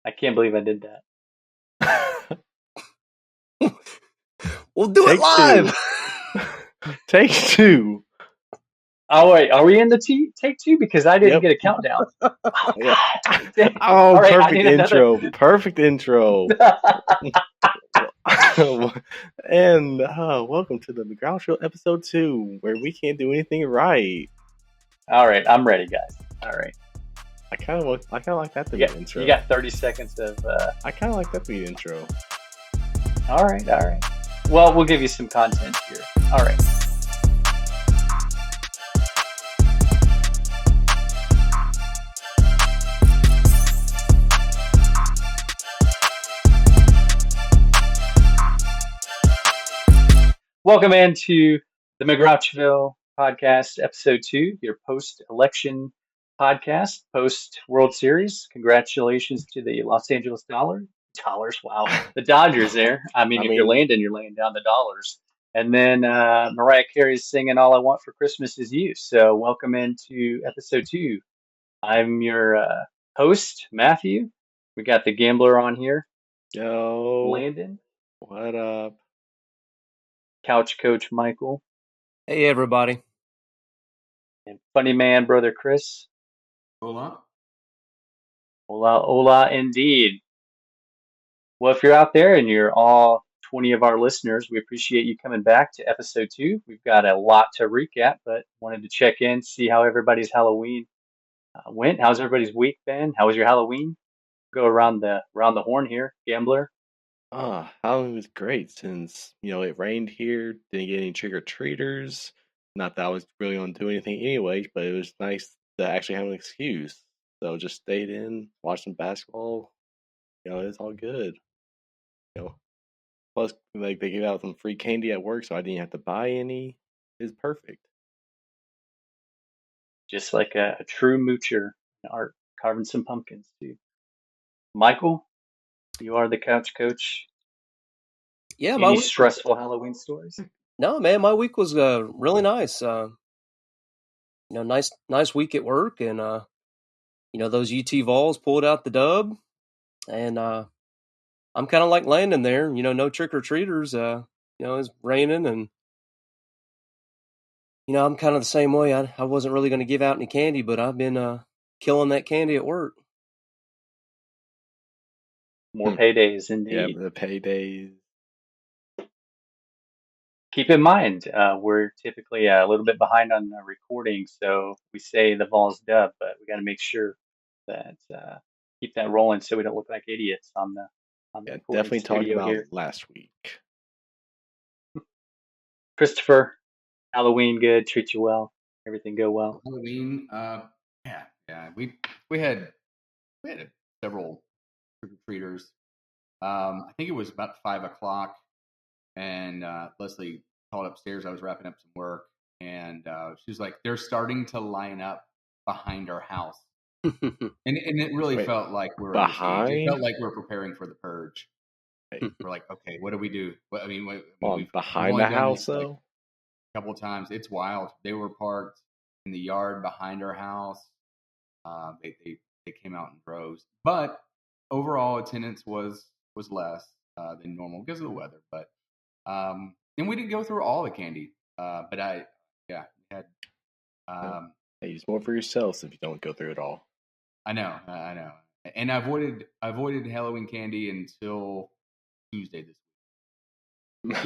I can't believe I did that. We'll do it Take live. Take two. Oh wait, are we in the take two? Because I didn't Yep. get a countdown. Oh Yeah. God. Dang. Oh, All right, I perfect need another. intro. Perfect intro. And welcome to the Mcgrouchville episode 2, where we can't do anything right. All right, I'm ready, guys. All right. I kind of like that to be the intro. You got 30 seconds of. I kind of like that to be the intro. All right. Well, we'll give you some content here. All right. Welcome into the Mcgrouchville podcast, episode 2, your post-election podcast, post-World Series. Congratulations to the Los Angeles Dollars. Wow. The Dodgers there. If you're Landon, you're laying down the dollars. And then Mariah Carey's singing All I Want for Christmas Is You. So welcome into episode 2. I'm your host, Matthew. We got the gambler on here. Yo. Landon. What up? Couch coach Michael. Hey, everybody. And funny man, brother Chris. Hola. Hola, indeed. Well, if you're out there and you're all 20 of our listeners, we appreciate you coming back to episode 2. We've got a lot to recap, but wanted to check in, see how everybody's Halloween went. How's everybody's week been? How was your Halloween? Go around the horn here, gambler. Halloween was great since, it rained here, didn't get any trick-or-treaters. Not that I was really going to do anything anyways, but it was nice to actually have an excuse. So just stayed in, watched some basketball. It's all good. Plus, they gave out some free candy at work, so I didn't have to buy any. It's perfect. Just like a true moocher in art, carving some pumpkins too. Michael, you are the couch coach. Yeah, Any stressful Halloween stories? No, man, my week was really nice. Nice week at work, and those UT Vols pulled out the dub, and I'm kind of like Landon there. No trick or treaters. It's raining, and I'm kind of the same way. I wasn't really going to give out any candy, but I've been killing that candy at work. More paydays, indeed. Yeah, the paydays. Keep in mind, we're typically a little bit behind on the recording, so we say the Vols dub, but we got to make sure that keep that rolling so we don't look like idiots on the definitely talking about here. last week. Christopher, Halloween good, treat you well, everything go well. Halloween, yeah. We had several trick or treaters. I think it was about 5:00, and Leslie called upstairs. I was wrapping up some work, and she was like, "They're starting to line up behind our house," and it really felt like we were behind. It felt like we were preparing for the purge. We're like, okay, what do we do? We've behind the house though. A couple of times. It's wild. They were parked in the yard behind our house. They came out in droves, but overall attendance was less than normal because of the weather. But and we didn't go through all the candy. But we had. Hey, use more for yourselves if you don't go through it all. I know, and I avoided Halloween candy until Tuesday this week.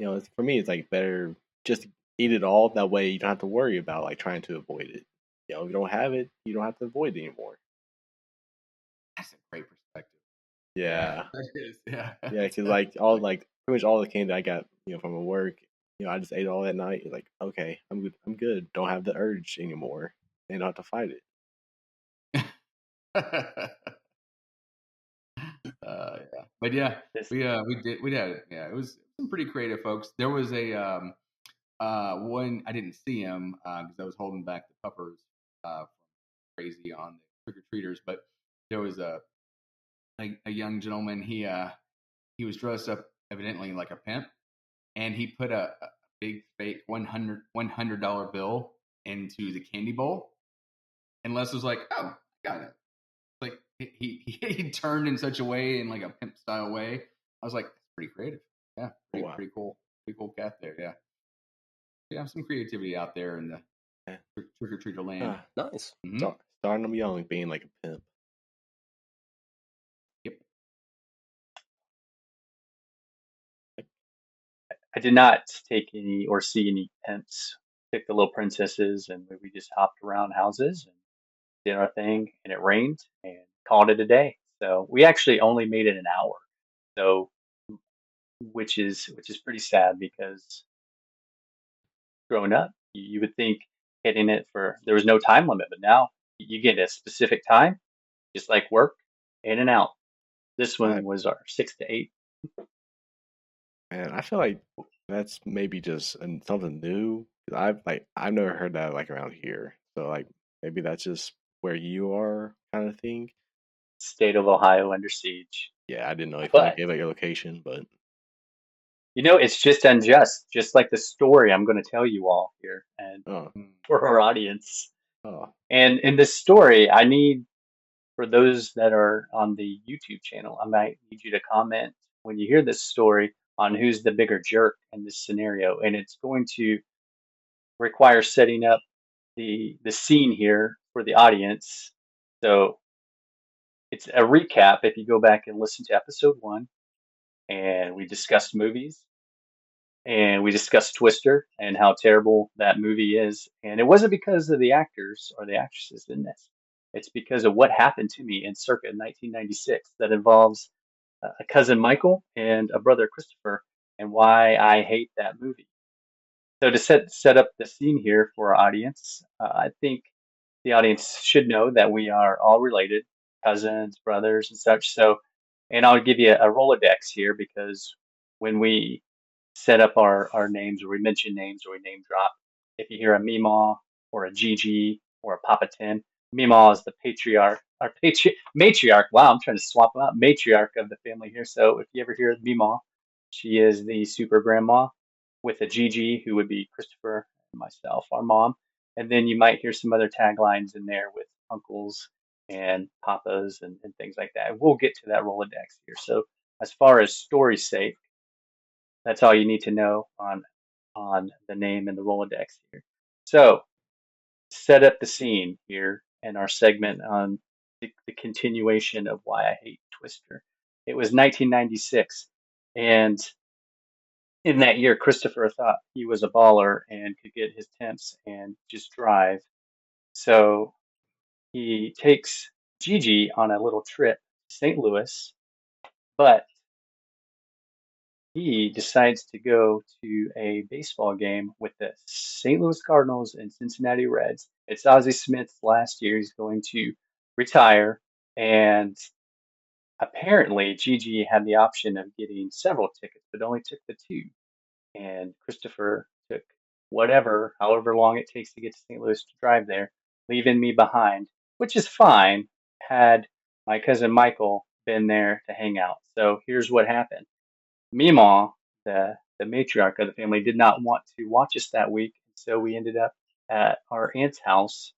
It's, for me, it's like better just eat it all. That way, you don't have to worry about like trying to avoid it. If you don't have it, you don't have to avoid it anymore. That's a great perspective. Yeah, that is. Yeah, because pretty much all the candy I got, from work, I just ate all that night. Like, okay, I'm good. I'm good. Don't have the urge anymore, and don't have to fight it. But yeah, we did it. Yeah, it was some pretty creative folks. There was a one, I didn't see him because I was holding back the puppers from crazy on the trick or treaters, but there was a young gentleman. He was dressed up evidently like a pimp, and he put a big fake $100 bill into the candy bowl. And Les was like, "Oh, got it." Like he turned in such a way, in like a pimp style way. I was like, "That's pretty creative." Yeah, Wow. pretty cool cat there. Yeah, yeah, some creativity out there in the Yeah. trick or treater land. Nice. Starting them young, being like a pimp. Yep. I did not take any or see any pimps. Picked the little princesses, and we just hopped around houses and did our thing. And it rained, and called it a day. So we actually only made it an hour. So which is pretty sad because growing up, you would think hitting it for there was no time limit, but now you get a specific time, just like work, in and out. This one I was our 6 to 8. Man, I feel like that's maybe just something new. I've never heard that like around here. So like maybe that's just where you are kind of thing. State of Ohio under siege. Yeah, I didn't know if I But gave out your location, but it's just unjust, just like the story I'm going to tell you all here and oh for our audience. oh And in this story, I need for those that are on the YouTube channel, I might need you to comment when you hear this story on who's the bigger jerk in this scenario. And it's going to require setting up the scene here for the audience. So it's a recap if you go back and listen to episode 1, and we discussed movies and we discussed Twister and how terrible that movie is. And it wasn't because of the actors or the actresses in this. It's because of what happened to me in circa 1996 that involves a cousin Michael and a brother Christopher, and why I hate that movie. So to set up the scene here for our audience, I think the audience should know that we are all related, cousins, brothers, and such. So, and I'll give you a Rolodex here because when we set up our names or we mention names or we name drop, if you hear a Meemaw or a Gigi or a Papa Tim, Meemaw is the patriarch, or matriarch. Wow, I'm trying to swap them out. Matriarch of the family here. So if you ever hear Meemaw, she is the super grandma with a Gigi, who would be Christopher and myself, our mom. And then you might hear some other taglines in there with uncles and papas and things like that. We'll get to that Rolodex here. So as far as story's sake, that's all you need to know on the name and the Rolodex here. So set up the scene here in our segment on the continuation of why I hate Twister. It was 1996, and in that year, Christopher thought he was a baller and could get his temps and just drive. So he takes Gigi on a little trip to St. Louis, but he decides to go to a baseball game with the St. Louis Cardinals and Cincinnati Reds. It's Ozzie Smith's last year. He's going to retire. And apparently, Gigi had the option of getting several tickets, but only took the 2. And Christopher took however long it takes to get to St. Louis to drive there, leaving me behind, which is fine had my cousin Michael been there to hang out. So here's what happened. Meemaw, the matriarch of the family, did not want to watch us that week, so we ended up at our aunt's house.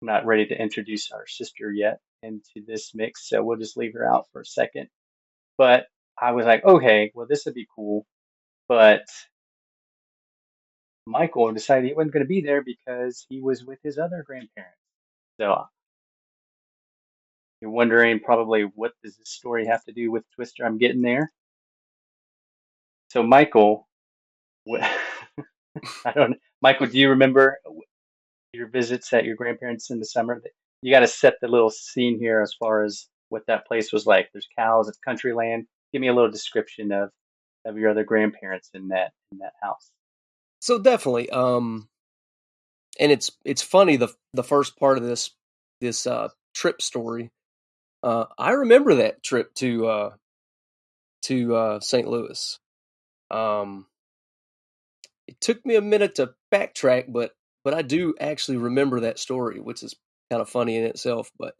I'm not ready to introduce our sister yet into this mix, so we'll just leave her out for a second. But I was like, okay, well, this would be cool. But Michael decided he wasn't going to be there because he was with his other grandparents. So you're wondering probably, what does this story have to do with Twister? I'm getting there. So Michael, I don't. Michael, do you remember your visits at your grandparents in the summer? You got to set the little scene here as far as what that place was like. There's cows. It's country land. Give me a little description of your other grandparents in that house. So definitely, and it's funny, the first part of this trip story. I remember that trip to St. Louis. It took me a minute to backtrack, but I do actually remember that story, which is kind of funny in itself. But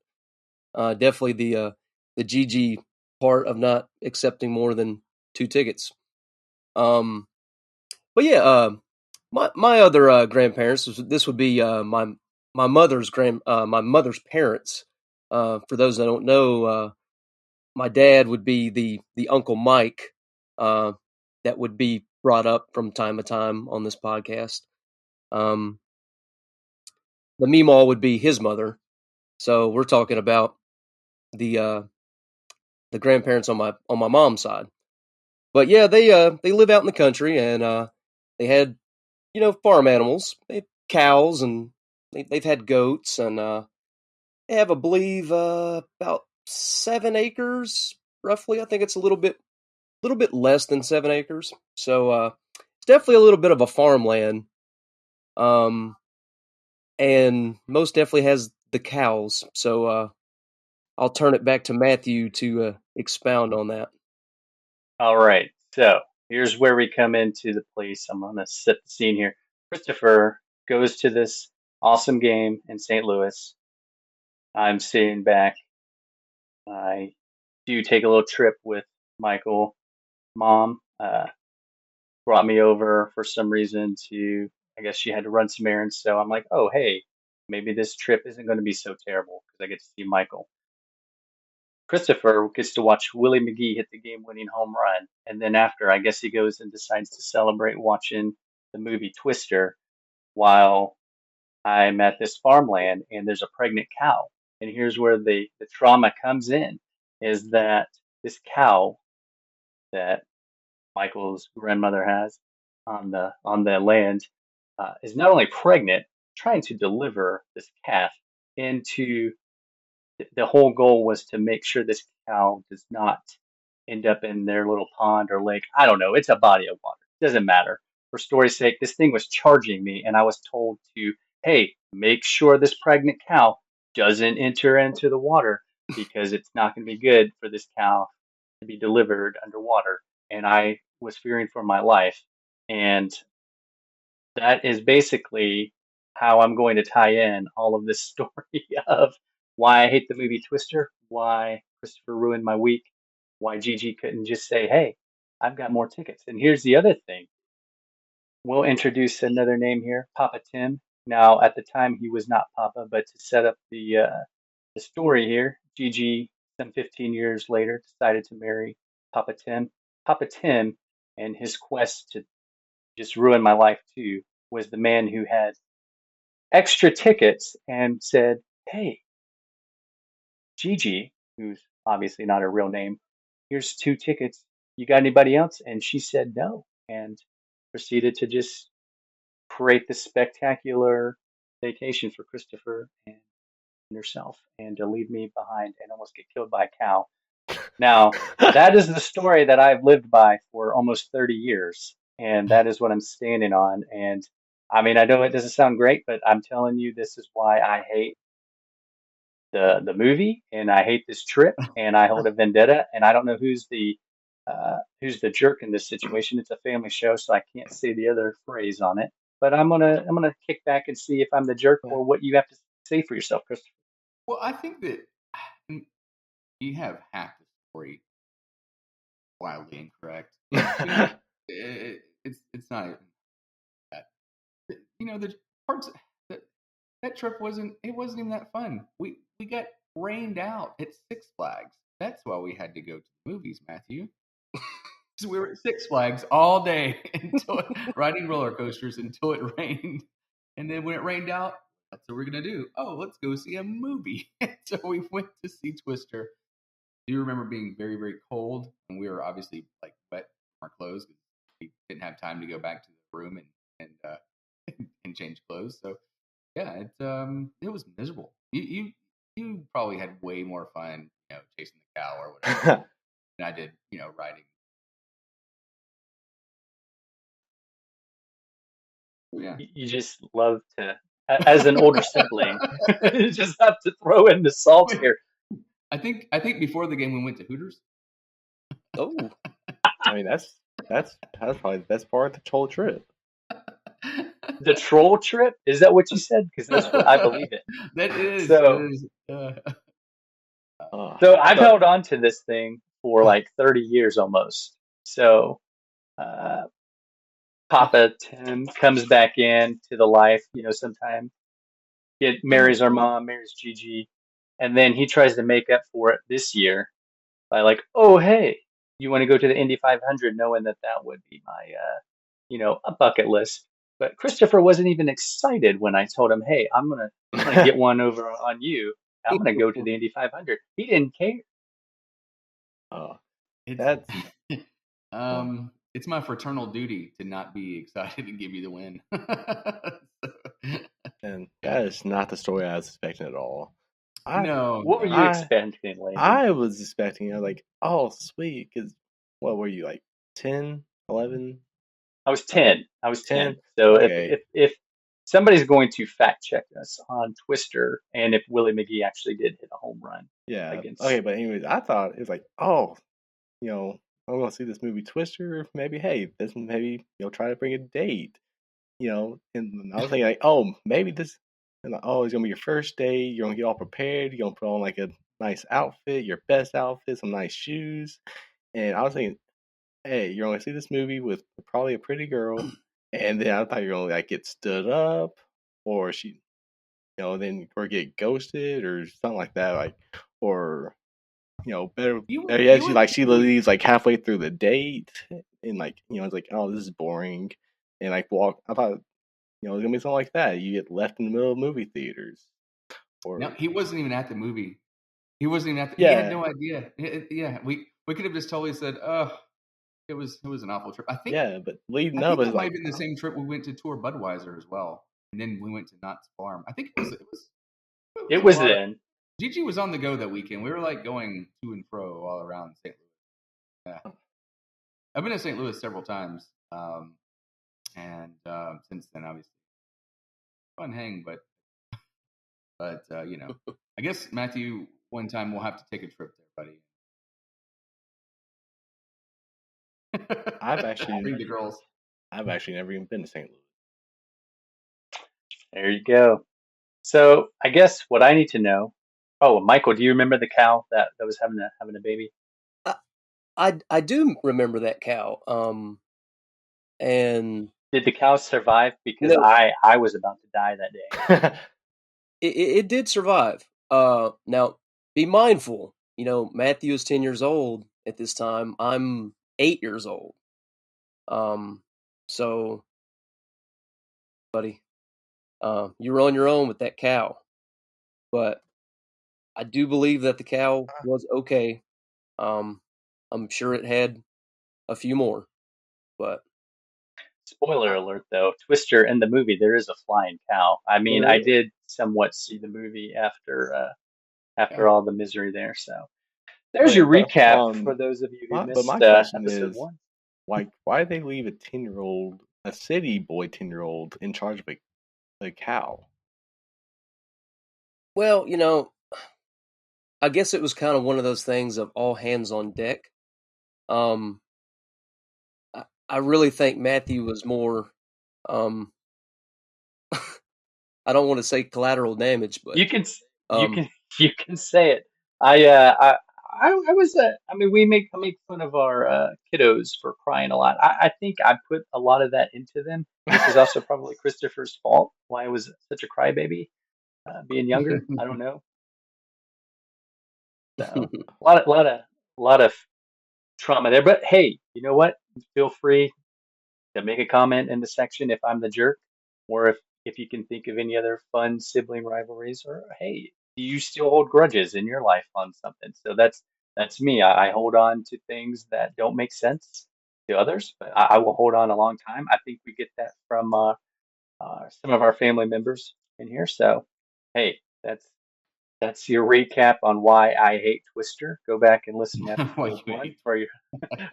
definitely the GG part of not accepting more than 2 tickets. But yeah, my other grandparents. This would be my mother's parents. For those that don't know, my dad would be the Uncle Mike that would be brought up from time to time on this podcast. The Meemaw would be his mother. So we're talking about the grandparents on my mom's side. But yeah, they live out in the country, and they had farm animals. They had cows, and they've had goats, and they have, I believe, about 7 acres roughly. I think it's a little bit less than 7 acres. So it's definitely a little bit of a farmland. And most definitely has the cows. So I'll turn it back to Matthew to expound on that. All right. So here's where we come into the place. I'm going to set the scene here. Christopher goes to this awesome game in St. Louis. I'm sitting back. I do take a little trip with Michael. Mom brought me over for some reason to, I guess she had to run some errands. So I'm like, oh, hey, maybe this trip isn't going to be so terrible because I get to see Michael. Christopher gets to watch Willie McGee hit the game-winning home run, and then after, I guess he goes and decides to celebrate watching the movie Twister while I'm at this farmland and there's a pregnant cow. And here's where the trauma comes in, is that this cow that Michael's grandmother has on the land is not only pregnant, trying to deliver this calf into the whole goal was to make sure this cow does not end up in their little pond or lake. I don't know. It's a body of water. It doesn't matter. For story's sake, this thing was charging me, and I was told to, hey, make sure this pregnant cow doesn't enter into the water because it's not going to be good for this cow to be delivered underwater. And I was fearing for my life. And that is basically how I'm going to tie in all of this story of why I hate the movie Twister, why Christopher ruined my week, why Gigi couldn't just say, hey, I've got more tickets. And here's the other thing. We'll introduce another name here, Papa Tim. Now, at the time, he was not Papa, but to set up the story here, Gigi, some 15 years later, decided to marry Papa Tim. Papa Tim and his quest to just ruin my life too was the man who had extra tickets and said, hey, Gigi, who's obviously not her real name, here's 2 tickets. You got anybody else? And she said no, and proceeded to just create this spectacular vacation for Christopher and herself, and to leave me behind and almost get killed by a cow. Now, that is the story that I've lived by for almost 30 years, and that is what I'm standing on. And I mean, I know it doesn't sound great, but I'm telling you, this is why I hate the movie, and I hate this trip, and I hold a vendetta. And I don't know who's the jerk in this situation. It's a family show, so I can't say the other phrase on it. But I'm gonna kick back and see if I'm the jerk or what you have to say for yourself, Christopher. Well, I think that you have half the story wildly incorrect. It's not even that. The parts that trip wasn't even that fun. We got rained out at Six Flags. That's why we had to go to the movies, Matthew. So we were at Six Flags all day riding roller coasters until it rained. And then when it rained out, that's what we're gonna do. Oh, let's go see a movie. So we went to see Twister. Do you remember being very, very cold? And we were obviously like wet from our clothes. We didn't have time to go back to the room and change clothes. So yeah, it was miserable. You probably had way more fun, chasing the cow or whatever than I did, riding. Yeah. You just love to, as an older sibling, you just have to throw in the salt here. I think before the game we went to Hooters. Oh, I mean that's probably the best part of the whole trip. The troll trip? Is that what you said? Because that's what I believe it. That is. So, so I've held on to this thing for like 30 years almost. So, Papa Tim comes back in to the life, sometime marries our mom, marries Gigi, and then he tries to make up for it this year by like, oh hey, you want to go to the Indy 500, knowing that that would be my a bucket list. But Christopher wasn't even excited when I told him, hey, I'm gonna get one over on you. I'm gonna go to the Indy 500. He didn't care. Oh, It's that's it's my fraternal duty to not be excited and give you the win. and that is not the story I was expecting at all. What were you I expecting, Landon? I was expecting, like, oh sweet, because what were you, like 10, 11? I was 10. I was 10. 10? So Okay. if somebody's going to fact check us on Twister, and if Willie McGee actually did hit a home run Yeah. against, Okay, but anyways, I thought it was like, oh, I'm gonna see this movie Twister. Maybe, hey, maybe try to bring a date. And I was thinking like, oh, maybe this, and like, oh, it's gonna be your first date. You're gonna get all prepared. You're gonna put on like a nice outfit, your best outfit, some nice shoes. And I was thinking, hey, you're gonna see this movie with probably a pretty girl, and then I thought you're gonna like get stood up, or she, then or get ghosted or something like that, like, or better yet, she leaves like halfway through the date, and like it's like, oh, this is boring, and like walk. I thought it's gonna be something like that. You get left in the middle of movie theaters. Or no, he wasn't even at the movie. He wasn't even at the. Yeah. He had no idea. Yeah, we could have just totally said, "Oh, it was an awful trip." I think. Yeah, but leading I up think is that might like, have been the same trip we went to tour Budweiser as well, and then we went to Knott's Farm. I think it was then. Gigi was on the go that weekend. We were like going to and fro all around St. Louis. Yeah, I've been to St. Louis several times, and since then, obviously, fun hang. But I guess Matthew, one time we'll have to take a trip there, buddy. I've actually bring the girls. I've actually never even been to St. Louis. There you go. So I guess what I need to know. Oh, Michael, do you remember the cow that was having a baby? I do remember that cow. And did the cow survive? Because No. I was about to die that day. It did survive. Now be mindful. Matthew is 10 years old at this time. I'm 8 years old. So, buddy, you're on your own with that cow. But I do believe that the cow was okay. I'm sure it had a few more, but spoiler alert, though, Twister in the movie, there is a flying cow. I mean, I did somewhat see the movie after all the misery there. So there's your recap for those of you who missed my question episode is, 1. why did they leave a city boy 10-year-old in charge of a cow? Well, I guess it was kind of one of those things of all hands on deck. I really think Matthew was more, I don't want to say collateral damage, but you can say it. I was I mean, I make fun of our kiddos for crying a lot. I think I put a lot of that into them, which is also probably Christopher's fault. Why I was such a crybaby, being younger. I don't know. So a lot of trauma there. But hey, you know what? Feel free to make a comment in the section if I'm the jerk, or if you can think of any other fun sibling rivalries, or hey, do you still hold grudges in your life on something? So that's me. I hold on to things that don't make sense to others, but I will hold on a long time. I think we get that from some of our family members in here. So hey, that's your recap on why I hate Twister. Go back and listen to episode 1 for your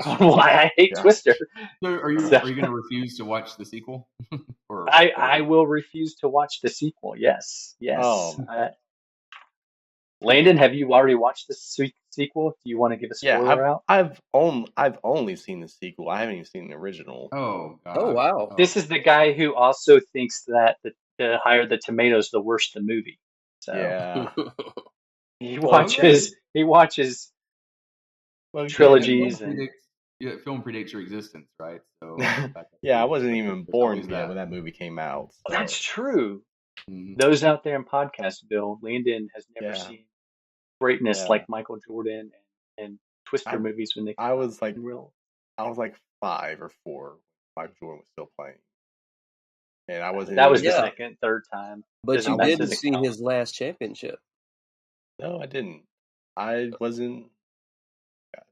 why I hate Twister. So are you going to refuse to watch the sequel? I will refuse to watch the sequel. Yes. Landon, have you already watched the sequel? Do you want to give a spoiler out? I've only seen the sequel. I haven't even seen the original. Oh, God. Oh, wow. This is the guy who also thinks that the Higher the Tomatoes the worst the movie. So yeah. he watches trilogies and film predates your existence, right? So yeah, I wasn't even born yet when that movie came out. So. That's true. Those out there in Podcastville, Landon has never Yeah, seen greatness yeah. like Michael Jordan and Twister I movies when they I come out was like in real. 5 or 4 when Michael Jordan was still playing, and I wasn't That was even the Yeah, second, third time. but I you That didn't wasn't. doesn't see count. his last championship. No, I didn't. I wasn't. Gosh,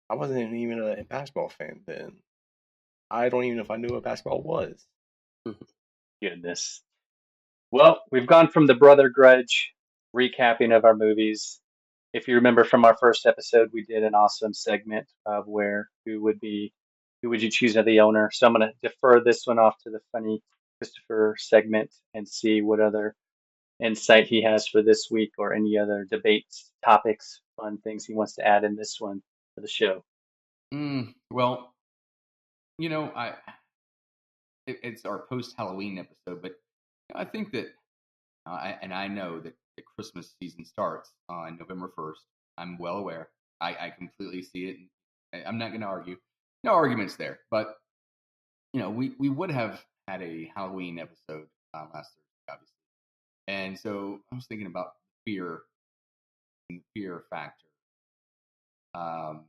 I wasn't even a basketball fan then. I don't even know if I knew what basketball was. Goodness. Well, we've gone from the brother grudge recapping of our movies. If you remember from our first episode, we did an awesome segment of where who would you choose as the owner. So I'm going to defer this one off to the funny Christopher segment and see what other insight he has for this week or any other debates, topics, fun things he wants to add in this one for the show. Well, it's our post Halloween episode, but I think that, I know that the Christmas season starts on November 1st. I'm well aware. I completely see it. I'm not going to argue. No arguments there. But we would have had a Halloween episode last Thursday, obviously, and so I was thinking about fear and fear factor. Um,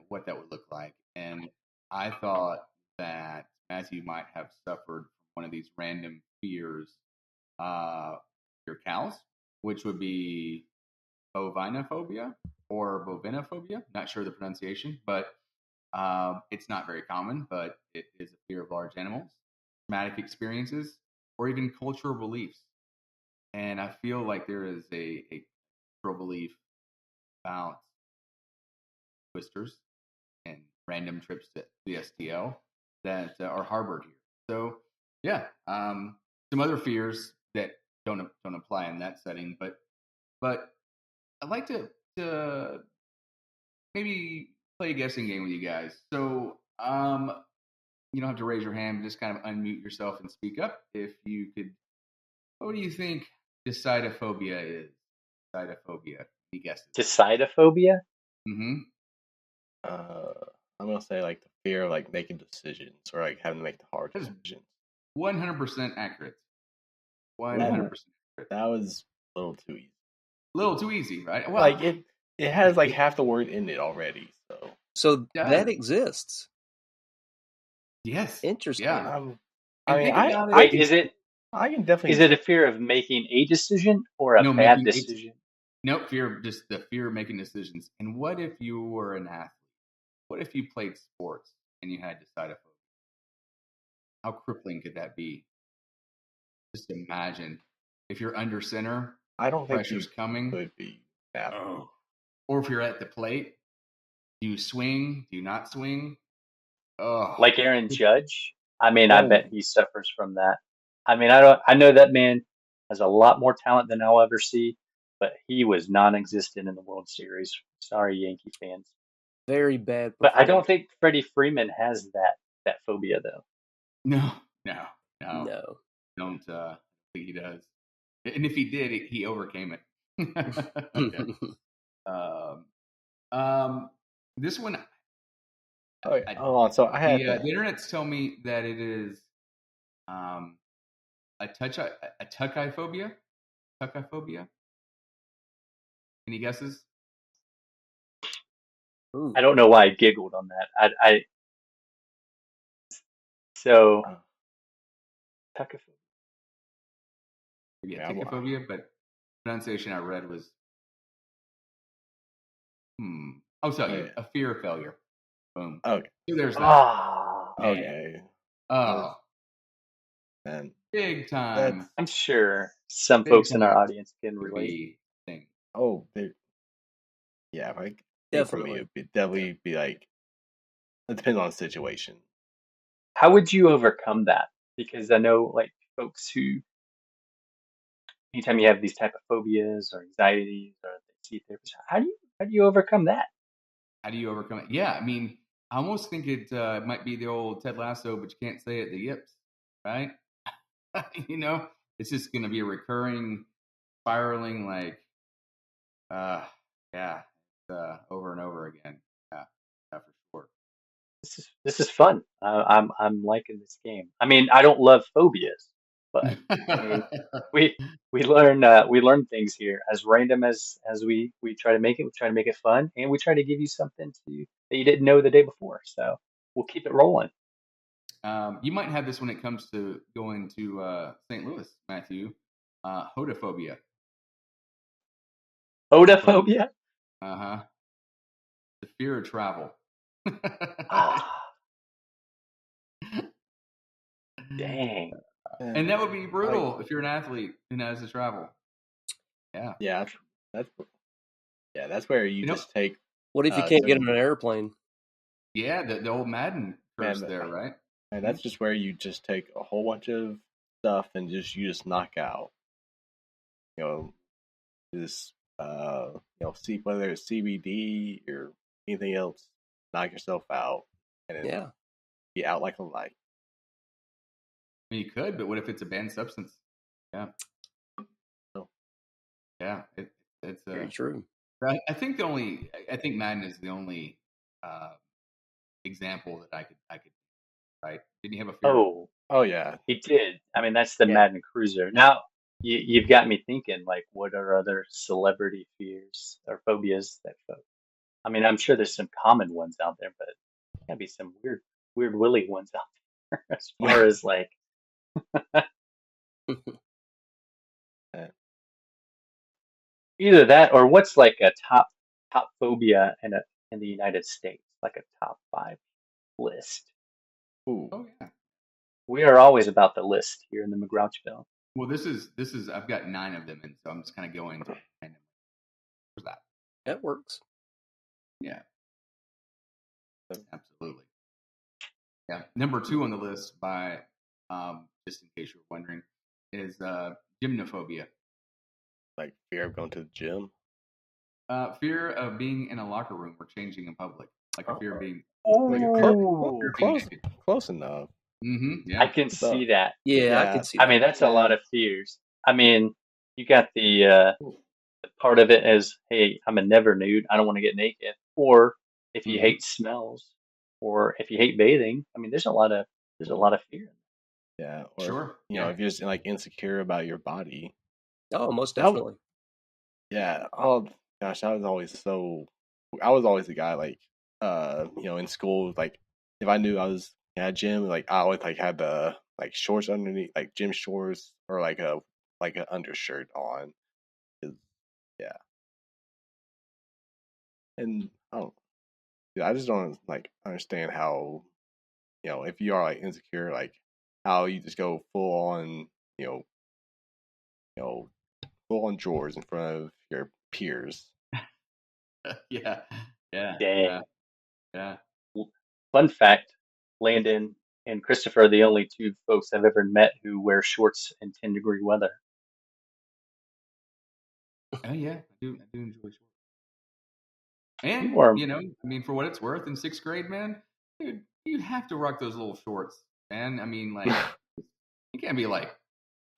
what that would look like, and I thought that Matthew might have suffered from one of these random fears, fear cows, which would be bovinophobia or bovinophobia. Not sure the pronunciation, but it's not very common, but it is a fear of large animals, traumatic experiences, or even cultural beliefs. And I feel like there is a cultural belief about twisters and random trips to the STL that are harbored here. So yeah, some other fears that don't apply in that setting, but I'd like to maybe play a guessing game with you guys. So you don't have to raise your hand, just kind of unmute yourself and speak up if you could. What do you think decidophobia is? Decidophobia. Any guesses? Decidophobia? Mm-hmm. I'm gonna say like the fear of like making decisions or like having to make the hard That is decisions. 100% accurate. That 100% accurate. that was a little too easy. A little too easy, right? Well, Like it has like half the word in it already. So Yeah. that exists. Yes. Interesting. Yeah. I And mean, think about it. I Wait, can, is it definitely. is it a fear of making a decision or a No, bad making decision? no fear, just the fear of making decisions. And what if you were an athlete? What if you played sports and you had decidophobia? How crippling could that be? Just imagine if you're under center, I don't think pressure's you coming. could be that. Oh. Or if you're at the plate, do you swing? Do you not swing? Oh, Like Aaron Judge? I mean, I Oh, bet he suffers from that. I mean, I know that man has a lot more talent than I'll ever see, but he was non-existent in the World Series. Sorry, Yankee fans. Very bad But I don't performance. think Freddie Freeman has that phobia though. no. No. Don't think he does. And if he did, he overcame it. Okay. This one, okay. Hold on. So I had the internet's tell me that it is a tuckiphobia. Tuckiphobia. Any guesses? Ooh. I don't know why I giggled on that. So tuckiphobia. Yeah, yeah, well, tuckiphobia, but pronunciation I read was I'll tell you, okay. a fear of failure. Boom. Okay. So there's that. Oh man, Okay. Oh, Man, big time. that's I'm sure some Big folks in our time audience can would relate. be thing. yeah. If I think for me, Definitely. it'd be definitely be like it depends on the situation. How would you overcome that? Because I know like folks who anytime you have these type of phobias or anxieties or they see therapists, how do you overcome that? How do you overcome it? Yeah, I mean, I almost think it might be the old Ted Lasso, but you can't say it. The yips, right? It's just going to be a recurring, spiraling, like, yeah, over and over again. Yeah, for sure. This is fun. I'm liking this game. I mean, I don't love phobias, But I mean, we we learn things here as random as we try to make it. We try to make it fun, and we try to give you something that you didn't know the day before. So we'll keep it rolling. You might have this when it comes to going to St. Louis, Matthew. Hodophobia. Odophobia. Uh-huh. The fear of travel. Ah, dang. And that would be brutal if you're an athlete and has to travel. Yeah. Yeah, that's where you just take. What if you can't get on certain- an airplane? Yeah, the old Madden curse there, right? And that's just where you just take a whole bunch of stuff and you just knock out. You know, just see whether it's CBD or anything else, knock yourself out, and then be out like a light. I mean, you could, but what if it's a banned substance? Yeah. Oh. Yeah, it's Very true. I think Madden is the only example that I could. Right? Didn't you have a fear? Oh yeah, he did. I mean, that's the Madden Cruiser. Now you've got me thinking, like, what are other celebrity fears or phobias that folks? I mean, I'm sure there's some common ones out there, but there gotta be some weird Willy ones out there as far as like. Either that or what's like a top phobia in the United States, like a top 5 list. Ooh. Oh yeah. We are always about the list here in the Mcgrouchville. Well, this is I've got 9 of them, and so I'm just kind of going to random. Where's that? That works. Yeah. Absolutely. Yeah. Number 2 on the list by just in case you're wondering is gymnophobia. Like fear of going to the gym. Fear of being in a locker room or changing in public, like a fear of being. Close enough. Mm-hmm. Yeah. I can see that. Yeah, I can see that. I mean, that's a lot of fears. I mean, you got the part of it as, hey, I'm a never nude. I don't want to get naked. Or if you hate smells, or if you hate bathing. I mean, there's a lot of fear. Yeah. Or, Sure. You know, if you're just like insecure about your body. Oh, most definitely. Yeah. Oh gosh, I was always the guy like in school, like if I knew I was at a gym, like I always like had the like shorts underneath, like gym shorts or like an undershirt on. Yeah. And I just don't like understand how, if you are like insecure, like how you just go full on, full on drawers in front of your peers. Yeah. Dang. Yeah. Fun fact: Landon and Christopher are the only 2 folks I've ever met who wear shorts in 10-degree weather. Oh yeah, I do enjoy shorts. And I mean, for what it's worth, in 6th grade, man, dude, you'd have to rock those little shorts, man. I mean, like, you can't be like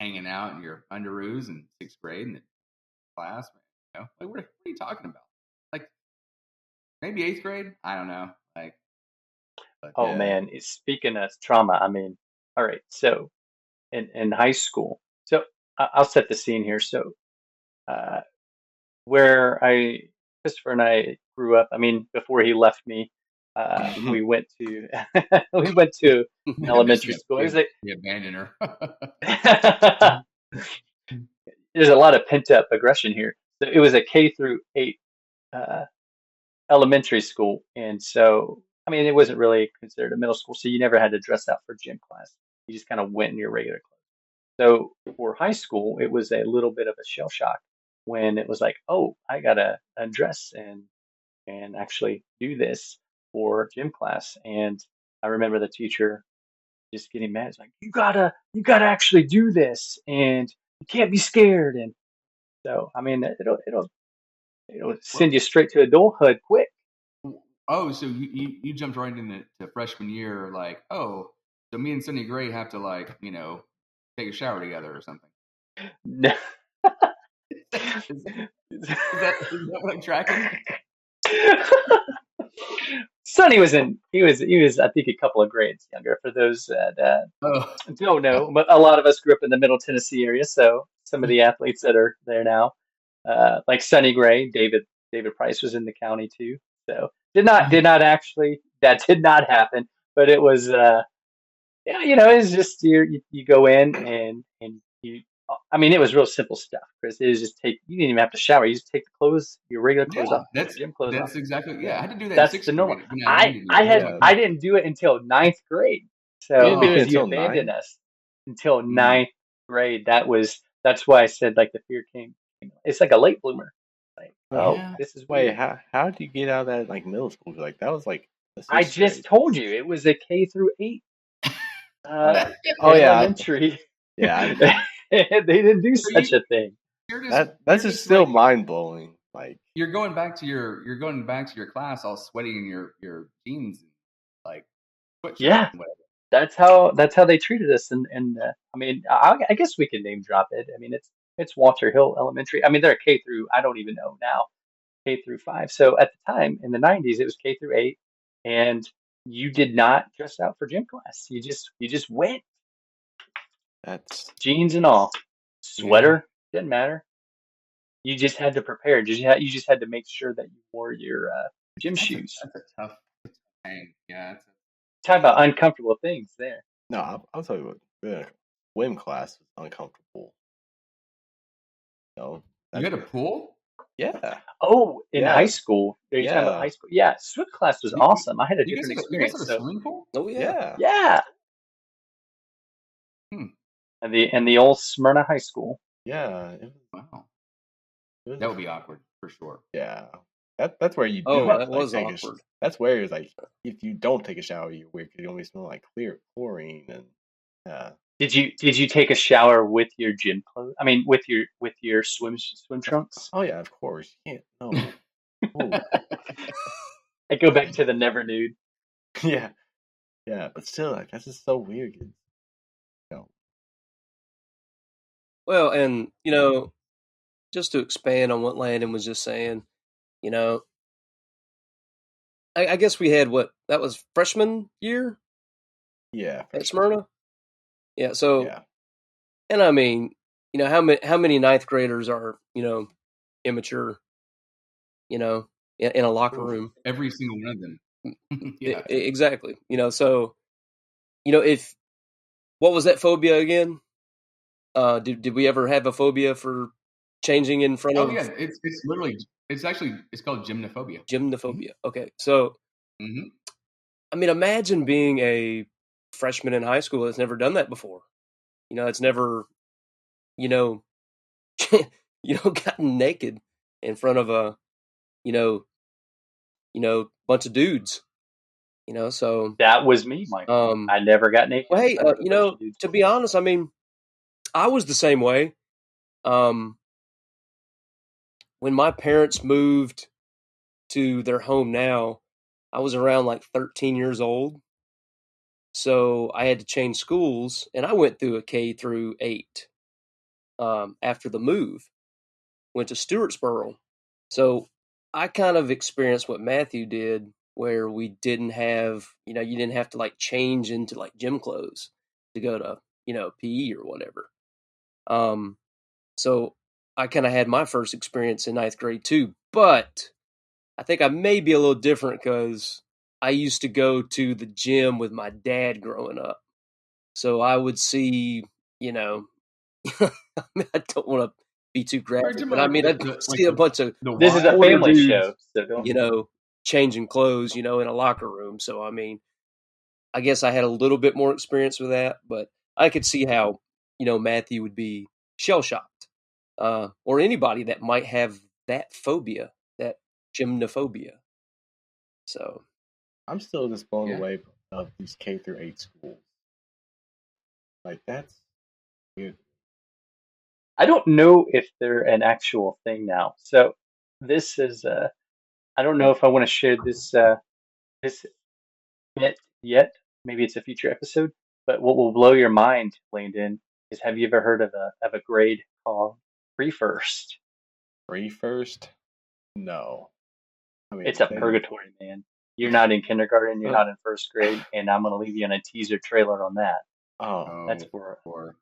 hanging out in your underoos in 6th grade in the class, man. Like, what are you talking about? Like, maybe 8th grade? I don't know. Like, Man, speaking of trauma, I mean, all right, so in high school, so I'll set the scene here. So, where Christopher and I grew up, I mean, before he left me, we went to elementary school. It was like, the abandoner. there's a lot of pent up aggression here. So it was a K through 8 elementary school, and so I mean, it wasn't really considered a middle school, so you never had to dress out for gym class. You just kind of went in your regular clothes. So for high school, it was a little bit of a shell shock when it was like, oh, I gotta undress and actually do this for gym class. And I remember the teacher just getting mad. It's like, you gotta actually do this, and you can't be scared. And so, I mean, it'll send you straight to adulthood quick. Oh, so you jumped right into freshman year, like, oh, so me and Sonny Gray have to like, take a shower together or something. No. Is that what I'm tracking? Sonny was in. He was. I think a couple of grades younger. For those that Oh, don't know, but a lot of us grew up in the Middle Tennessee area. So some of the athletes that are there now, like Sonny Gray, David Price was in the county too. So did not actually that did not happen, but it was. Yeah, it's just you go in and you. I mean, it was real simple stuff, Chris. It was just you didn't even have to shower. You just take the clothes, your regular clothes yeah. off, put your gym clothes on. That's exactly. Yeah, I had to do that in That's the sixth normal. grade when I I abandoned you. I had Yeah, I didn't do it until ninth grade. you So didn't do it because you until abandoned 9. us until Mm. ninth grade, that's why I said like the fear came. It's like a late bloomer. Like, oh, Yeah. this is Wait, weird. how did you get out of that like middle school? Like that was like the I 6th just grade. told you it was a K through 8 Oh yeah, elementary. yeah. They didn't do So such a thing. That's you're just just still like mind blowing. Like you're going back to your class all sweaty in your jeans and like sweatshirt Yeah, and whatever. that's how they treated us. And I mean, I guess we could name drop it. I mean, it's Walter Hill Elementary. I mean, they're K through. I don't even know now. K through 5. So at the time in the 90s, it was K through 8, and you did not dress out for gym class. You just went that's jeans and all, Yeah. sweater didn't matter. You just had to prepare. You just had to make sure that you wore your gym shoes. That's a tough thing. Yeah. Talk about uncomfortable things there. no. I'll tell you what. Yeah, swim class was uncomfortable. No, You that's had a pool? yeah, Oh, in high yes, school. Are you talking about high yeah, school? Yeah, swim class was You, awesome. I had a you guys different have you guys have experience. a So swimming pool? Oh yeah. yeah. yeah, Hmm. and the old Smyrna High School. Yeah, Wow. it was That would be awkward for sure. yeah. That's where you do Oh, have that to like was take awkward. that's where it's like if you don't take a shower, you're weird because you only smell like clear chlorine and yeah. Did you take a shower with your gym clothes? I mean, with your swim trunks? Oh yeah, of course. You can't no. Oh I go back to the never nude. yeah, yeah. But still, like that's just so weird. You know, Well, and just to expand on what Landon was just saying, you know, I guess we had what that was freshman year yeah, at freshman. Smyrna. Yeah. So, Yeah, and I mean, how many ninth graders are immature, in a locker Oof. room? Every single one of them. Yeah. Exactly. So if what was that phobia again? Did we ever have a phobia for changing in front Oh of yeah. It's literally it's called gymnophobia. gymnophobia? Okay, so Mm-hmm. I mean, imagine being a freshman in high school that's never done that before. It's never you know gotten naked in front of a you know bunch of dudes. So That was me, Michael. um, I never got naked well, in hey, front of a bunch of dudes to be before. honest, I mean, I was the same way. Um, when my parents moved to their home now, I was around like 13 years old. So I had to change schools, and I went through a K through 8 after the move. Went to Stewartsboro. So I kind of experienced what Matthew did, where we didn't have, you didn't have to like change into like gym clothes to go to, PE or whatever. So I kind of had my first experience in ninth grade too, but I think I may be a little different because I used to go to the gym with my dad growing up. So I would see, I don't want to be too We're graphic, talking but about I like mean, I'd like see a bunch of the This is a wide. older family dudes, show, so don't. changing clothes, in a locker room. So, I mean, I guess I had a little bit more experience with that, but I could see how, Matthew would be shell shocked, or anybody that might have that phobia, that gymnophobia. So, I'm still just blown Yeah. away of these K through 8 schools. Like that's weird. I don't know if they're an actual thing now. So this is I don't know if I want to share this bit yet. Maybe it's a future episode. But what will blow your mind, Landon, is have you ever heard of a grade called pre-first? Free first? No. I It's mean, a purgatory, man. You're not in kindergarten, you're Uh, not in first grade, and I'm going to leave you in a teaser trailer on that. oh, That's Oh, for or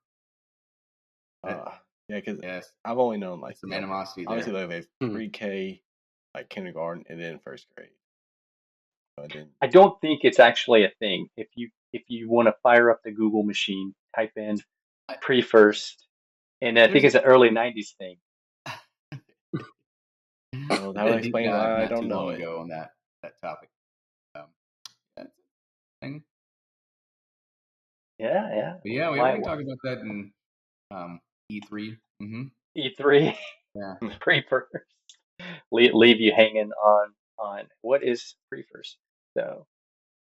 that, yeah, because yes, I've only known like there's some animosity obviously there. like there's Hmm. pre-K, like kindergarten, and then first grade. And then I don't think it's actually a thing. If you want to fire up the Google machine, type in I, pre-first, and I think there's it's an early '90s thing. well, we that did would a deep explain dive why I not don't too know long it. ago on that topic. Um, that's a thing. Yeah, yeah. But yeah, we Why, can talk about that in E3. Mm-hmm. E3 Yeah. pre-first? Leave you hanging on what is pre-first? So,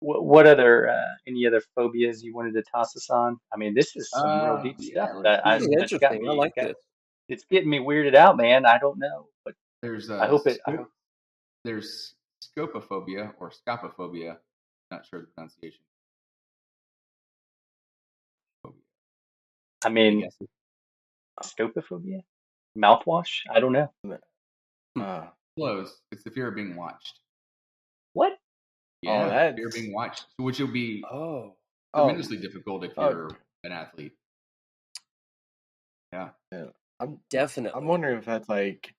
what other any other phobias you wanted to toss us on? I mean, this is some real deep stuff Yeah. Let's that This is see. that's got interesting. I me like this. it's getting me weirded out, man. I don't know, but There's I hope it. I hope. there's scopophobia or scopophobia. Not sure the pronunciation. Phobia. I Any mean, guesses? scopophobia, mouthwash. I don't know Uh, Close. It's the fear of being watched. what. oh, Yeah, fear of that's being watched, which will be Oh, oh, tremendously difficult if oh, you're an athlete. Yeah. yeah. I'm I'm definitely. wondering if that's like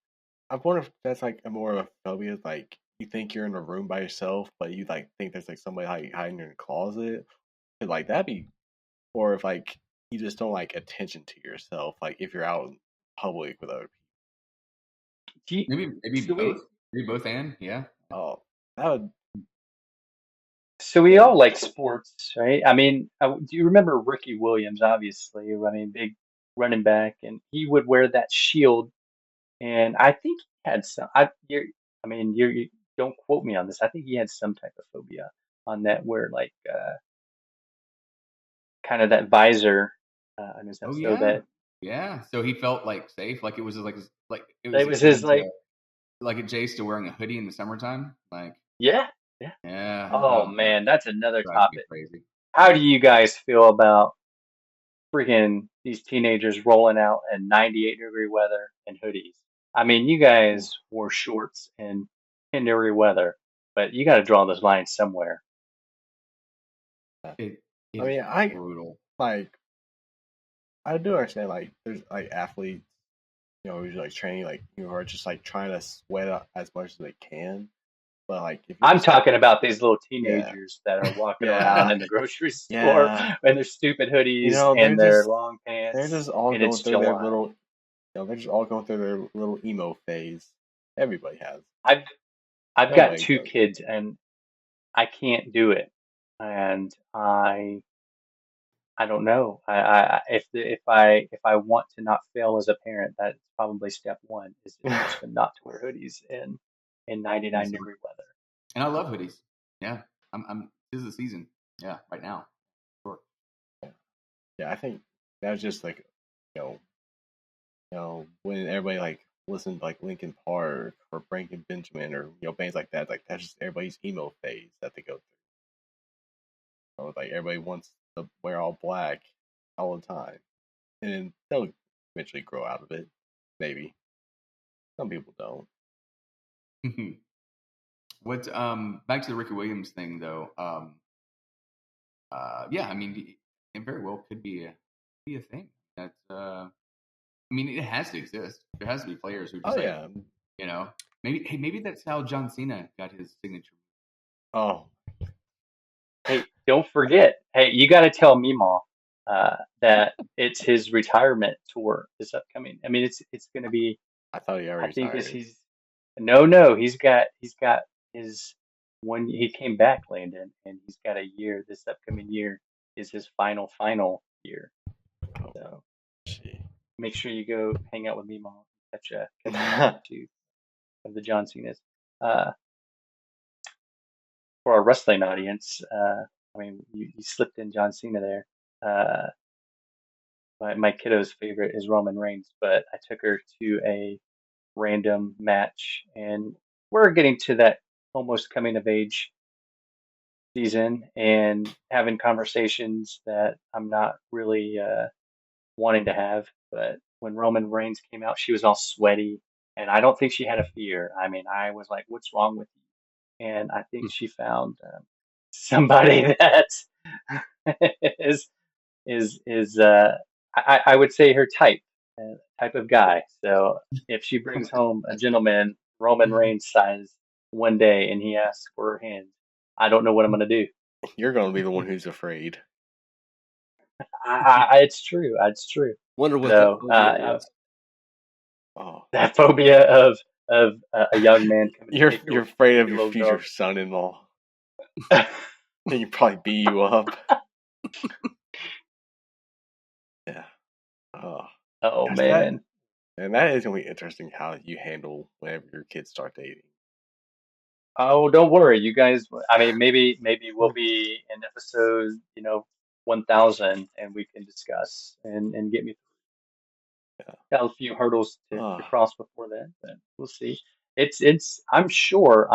I wonder if that's like a more of a phobia, like you think you're in a room by yourself, but you like think there's like somebody hiding in a closet. And, like that'd be, or if like you just don't like attention to yourself, like if you're out in public with other Do you, Maybe so both. we Maybe both and yeah. people. Oh, that would so we yeah. all like sports, right? I mean, do you remember Ricky Williams? Obviously, I mean, big running back, and he would wear that shield. And I think he had some. I mean, you don't quote me on this. I think he had some type of phobia on that, where like kind of that visor on his Oh so yeah. that Yeah. So he felt like safe, like it was like it was it was his akin like, to like a Jace to wearing a hoodie in the summertime. Like, yeah, yeah. yeah, Oh oh god, man, that's another drives me topic. crazy. How do you guys feel about freaking these teenagers rolling out in 98-degree weather and hoodies? I mean, you Ooh. guys wore shorts in 10-degree weather, but you got to draw those lines somewhere. It I is mean, I brutal. like I do understand like there's like athletes, who's like training like who are just like trying to sweat out as much as they can. But like if you're I'm just talking about these little yeah, teenagers that are walking around yeah, in the grocery store yeah, in their stupid hoodies they're and their just long they're pants, just all and it's going through their July. little they're just all going through their little emo phase. Everybody has. I've I've got Nobody two does. kids, and I can't do it, and I don't know. If I want to not fail as a parent, that's probably step one is to teach them not to wear hoodies in 99 Awesome. degree weather. And I love hoodies. Yeah, I'm. This is the season. Yeah, right now. Sure. Yeah, I think that's just like you know, when everybody like listened to like Linkin Park or Franklin Benjamin or bands like that, like that's just everybody's emo phase that they go through. Like everybody wants to wear all black all the time, and then they'll eventually grow out of it. Maybe some people don't. What back to the Ricky Williams thing though. Yeah, I mean, it very well could be a thing. That's I mean, it has to exist. There has to be players who Oh just like yeah. you know maybe that's how John Cena got his signature. Oh Hey, don't forget. Hey, you got to tell Meemaw that it's his retirement tour this upcoming. I mean, it's going to be. I thought he I already think retired. he's no. He's got his one. He came back, Landon, and he's got a year. This upcoming year is his final year. Oh, So gee. make sure you go hang out with Meemaw, catch a moment or two of the John Cena's. Uh, for our wrestling audience, I mean, you slipped in John Cena there. Uh, my kiddo's favorite is Roman Reigns, but I took her to a random match, and we're getting to that almost coming of age season and having conversations that I'm not really wanting to have. But when Roman Reigns came out, she was all sweaty, and I don't think she had a fear. I mean, I was like, "What's wrong with you?" and I think she found somebody that is I would say her type of guy. So if she brings home a gentleman Roman Reigns size one day and he asks for her hand, I don't know what I'm gonna do. You're going to be the one who's afraid. It's true. It's true. Wonder what that So phobia is. Oh, that phobia of a young man coming to you're take you're afraid of your your little future girl. son-in-law. He can probably beat you up. Yeah. Oh, Oh gosh, man. that is going to be interesting how you handle whenever your kids start dating. Oh, don't worry, you guys. I mean, maybe we'll be in episode 1000 and we can discuss and get me got a few hurdles to Oh, cross before then, but we'll see. It's I'm sure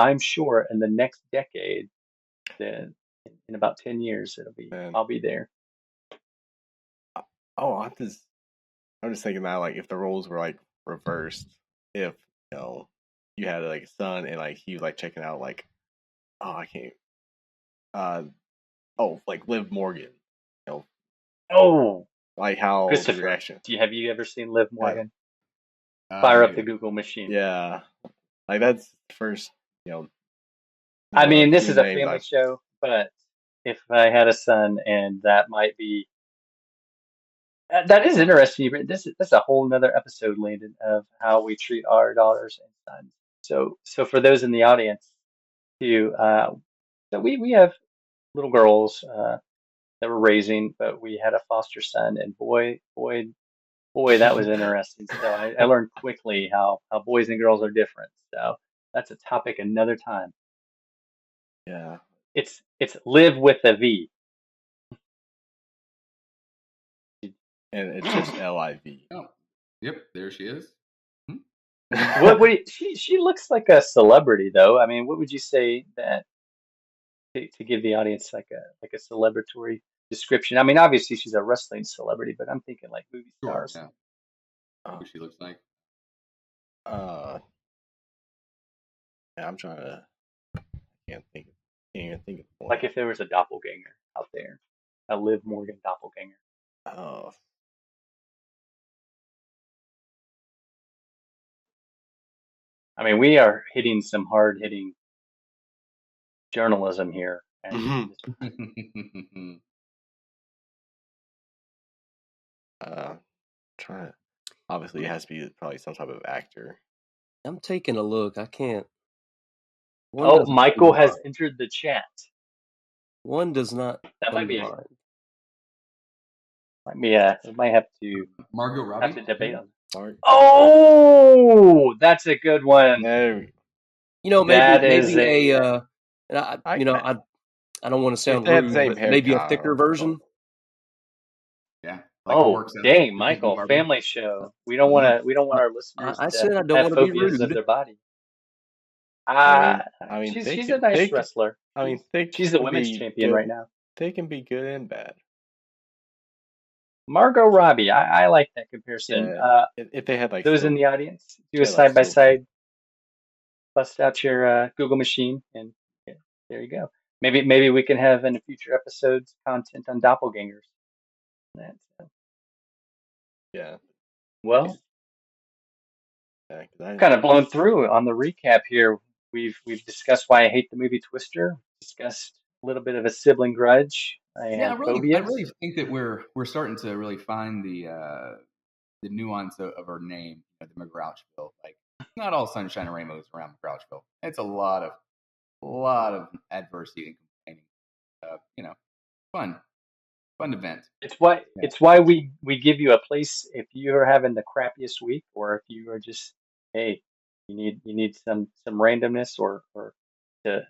in the next decade, then in about 10 years man. I'll be there. Oh, I'm just thinking that like if the roles were like reversed, if you had like a son and like he was like checking out like I can't uh like Liv Morgan, know Oh, like how his Christopher, reaction. have you ever seen Liv Yeah, Morgan? Fire up the Yeah. Google machine. yeah, like that's the first I mean, this few is a names family I show, but if I had a son, and that might be that is interesting. This is a whole nother episode, Landon, of how we treat our daughters and sons. So for those in the audience, too, so we have little girls that we're raising, but we had a foster son, and boy, that was interesting. So I learned quickly how boys and girls are different. So that's a topic another time. yeah, It's live with a V. and it's just Liv. Oh, yep. There she is. Hmm. She looks like a celebrity though. I mean, what would you say that to give the audience like a celebratory description? I mean, obviously she's a wrestling celebrity, but I'm thinking like movie Sure. stars. Yeah. Oh, Who she looks like. uh, yeah, I'm trying to can't think can't even think of one. Like if there was a doppelganger out there, a Liv Morgan doppelganger. Oh, I mean, we are hitting some hard hitting journalism here, and trying to. Obviously, it has to be probably some type of actor. I'm taking a look. I can't. One oh, doesn't come Michael to has mind. entered the chat. One does not That come might to be mind. we might have to Margot Robbie. debate on. Mark, Oh, that's a good one. no, Maybe That is a and I, I, you know, I I don't want to if sound they had the rude, same but maybe a haircut, thicker I don't. version. Yeah. Like a oh works out dang, cookies and Michael, Barbie. family show. We don't want I, our listeners I to said I don't have want to be phobias of rude. their body. I Uh mean, I mean, she's a nice wrestler. they She's the can women's be champion right good. now. They can be good and bad. Margot Robbie, I like that comparison. Yeah, if they had like Those in still, the audience, do a they had like side by still be. side, bust out your Google machine, and yeah, there you go. Maybe we can have in a future episodes content on doppelgangers. That's, Yeah, well, yeah, 'cause I, kind of blown through on the recap here. We've discussed why I hate the movie Twister. Discussed a little bit of a sibling grudge Yeah, and I really phobias. think that we're starting to really find the nuance of our name, the Mcgrouchville. Like, not all sunshine and rainbows around Mcgrouchville. It's a lot of adversity and complaining. Fun event. Yeah. It's why we give you a place if you are having the crappiest week, or if you are just, hey, you need some randomness, or to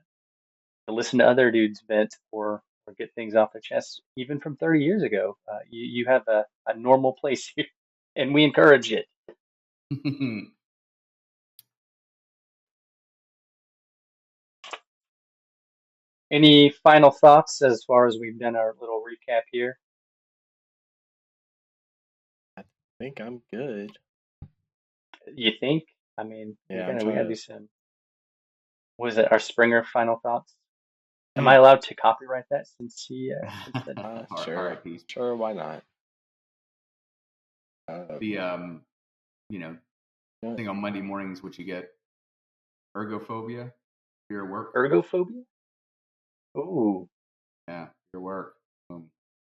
listen to other dudes vent, or get things off their chest, even from 30 years ago. You have a normal place here, and we encourage it. Any final thoughts as far as we've done our little recap here? I think I'm good. You think? I mean, Yeah, I'm we gotta trying do to. some. Was it our Springer final thoughts? Am I allowed to copyright that since since that? Sure, R.I.P. sure, why not? The thing on Monday mornings, what you get, ergophobia, fear of work. Ergophobia? Ooh. Yeah, fear of work.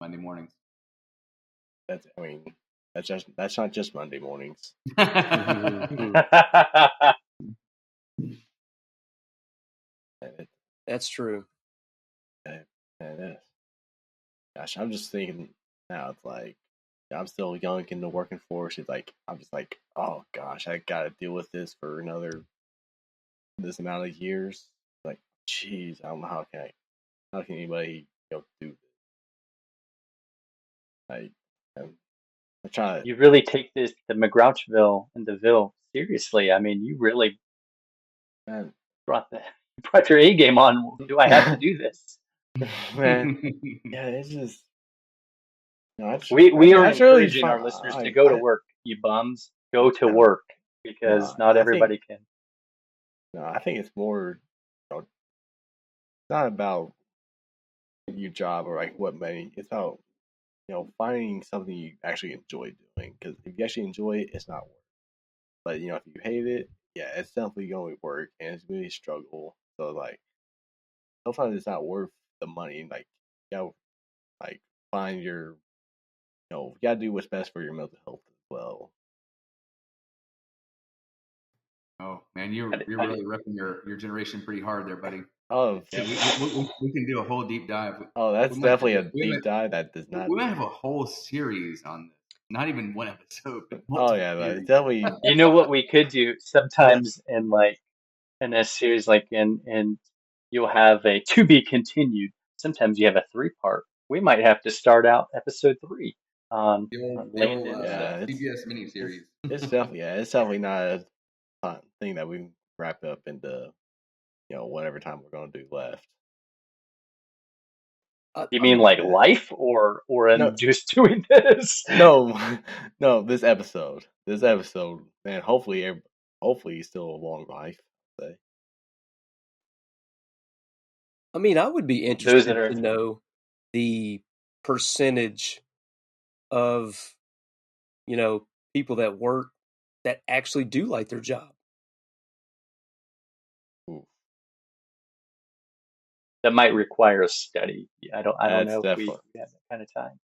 Monday mornings. That's not just Monday mornings. That's true. It is. Gosh, I'm just thinking now. It's like I'm still young in the working force. It's like I'm just like, oh gosh, I gotta deal with this for this amount of years. Like, jeez, I don't know how can anybody do this? Like, I'm trying to. You really take the Mcgrouchville and the Ville seriously. I mean, you really Man, brought your A game on. Do I have to do this? man, yeah, it's just. We are that's really encouraging fun. our listeners to go to work. You bums, go to No, work no, because not I think everybody can. no, I think it's more. It's not about your job or like what money. It's about finding something you actually enjoy doing. Because if you actually enjoy it, it's not work. But if you hate it, yeah, it's definitely going to work and it's really a struggle. So like, sometimes it's not worth the money. Like, you gotta like find your, you gotta do what's best for your mental health as well. Oh man, you're really repping your generation pretty hard there, buddy. Oh, yeah, we can do a whole deep dive. Oh, that's definitely a deep dive. That does not. We might have a whole series on this. Not even one episode. But oh yeah, but definitely. You know what we could do sometimes in a series like in you'll have a to be continued. Sometimes you have a 3-part. We might have to start out episode 3 on Landon's. CBS miniseries. It's definitely not a thing that we wrap up into whatever time we're going to do left. You mean like life or in just doing this? No, this episode, man. Hopefully still a long life. Say. I mean, I would be interested to know the percentage of people that work that actually do like their job. Ooh. That might require a study. I don't know if we have that kind of time.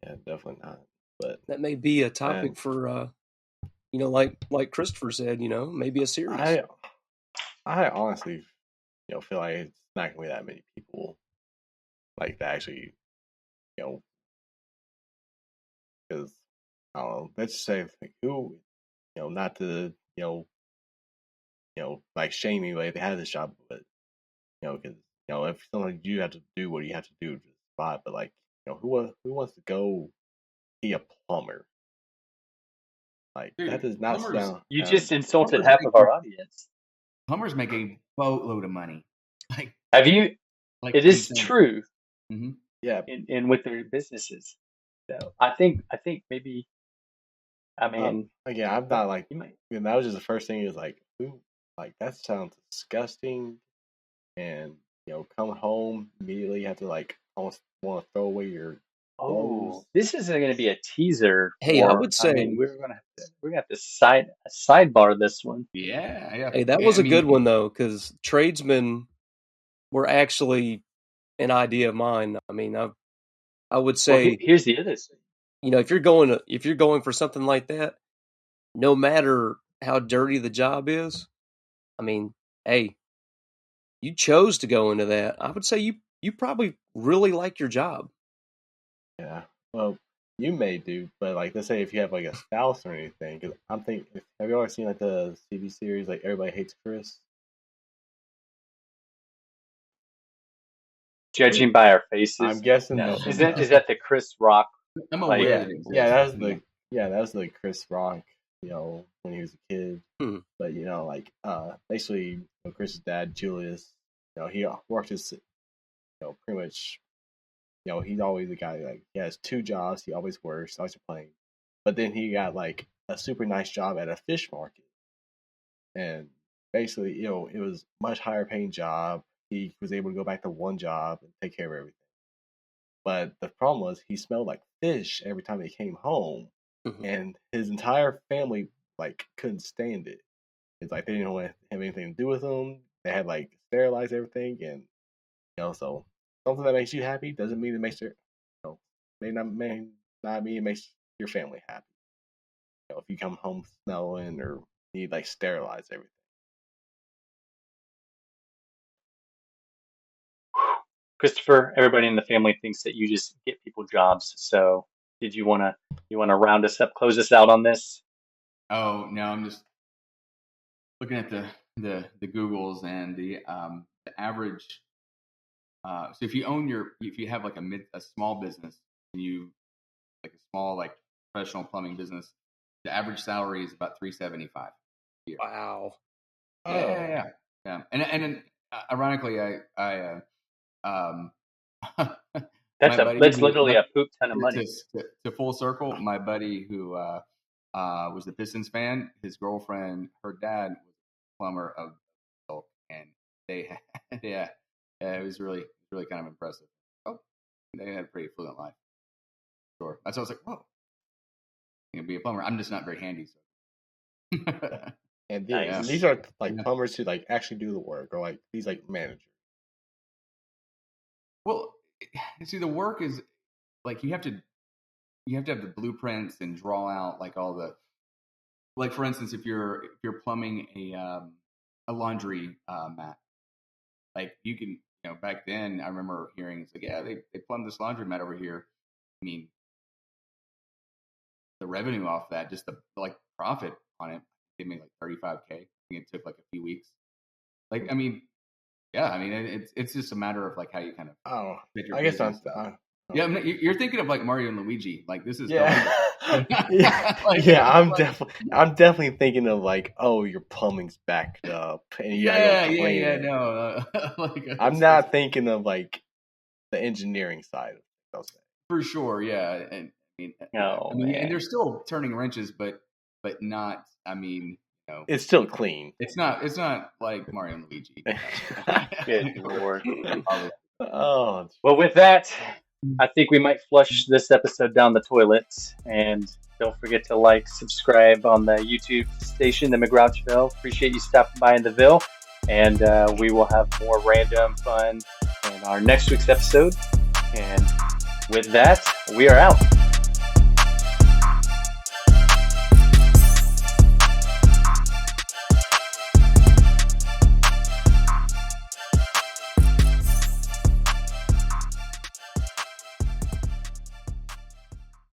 Yeah, definitely not. But that may be a topic for like Christopher said, maybe a series. I honestly, feel like it's not gonna be that many people like that actually, because I don't know. Let's just say who, not to like shame anybody if they have this job, but because if sometimes you have to do what you have to do to survive, but like who wants to go be a plumber? Like, dude, that does not sound. You just insulted half of our audience. Plumbers make a boatload of money. Like, have you? Like, it is true. Mm-hmm. Yeah, in with their businesses. So I think maybe. I mean, again, I'm not like. That was just the first thing. Is like, who? Like, that sounds disgusting. And come home immediately. You have to like almost want to throw away your. Oh, this isn't going to be a teaser. Hey, I would say we're gonna have to sidebar this one. Yeah. Hey, that was a good one though, because tradesmen were actually an idea of mine. I mean, I would say here's the other thing. If you're going for something like that, no matter how dirty the job is, I mean, hey, you chose to go into that. I would say you probably really like your job. Yeah. Well, you may do, but like, let's say if you have like a spouse or anything, because I'm thinking, have you ever seen like the TV series like Everybody Hates Chris? Judging by our faces, I'm guessing is that the Chris Rock? I'm aware. That was the Chris Rock. When he was a kid. But like basically, Chris's dad Julius, he worked his, pretty much. He's always the guy like he has 2 jobs. He always works, always playing. But then he got like a super nice job at a fish market, and basically, it was much higher paying job. He was able to go back to one job and take care of everything. But the problem was he smelled like fish every time he came home, and his entire family like couldn't stand it. It's like they didn't want to have anything to do with him. They had like sterilized everything, and so something that makes you happy doesn't mean it makes may not mean it makes your family happy. If you come home smelling or need like sterilize everything. Christopher, everybody in the family thinks that you just get people jobs. So, did you want to round us up, close us out on this? Oh no, I'm just looking at the Googles and the average. So if you have like a small business and you like a small like professional plumbing business, the average salary is about $375 a year. Wow. Yeah. And ironically, I that's literally a poop ton of money. To full circle, my buddy who was the Pistons fan, his girlfriend, her dad was a plumber of Silk, and they had, it was really kind of impressive. Oh, they had a pretty fluent life. Sure. So I was like, whoa, you can be a plumber. I'm just not very handy. So. And these are like plumbers who like actually do the work, or like these like managers. Well, see, the work is like you have to have the blueprints and draw out like all the, like for instance, if you're plumbing a laundry mat, like you can, back then I remember hearing it's like, yeah, they plumbed this laundry mat over here. I mean, the revenue off that, just the like profit on it, they made like $35K. I think it took like a few weeks. Like, I mean, yeah, I mean, it's just a matter of like how you kind of. Oh, I guess I'm. Yeah, I mean, you're thinking of like Mario and Luigi. Like this is. Yeah. I'm definitely thinking of like, oh, your plumbing's backed up, and you gotta go clean it. No. I'm not thinking of like the engineering side of it. For sure, yeah, and and they're still turning wrenches, but not. I mean, it's still clean. It's not like Mario and Luigi. Good Lord. Oh, well, with that, I think we might flush this episode down the toilet. And don't forget to like, subscribe on the YouTube station, the Mcgrouchville. Appreciate you stopping by in the Ville. And we will have more random fun in our next week's episode. And with that, we are out.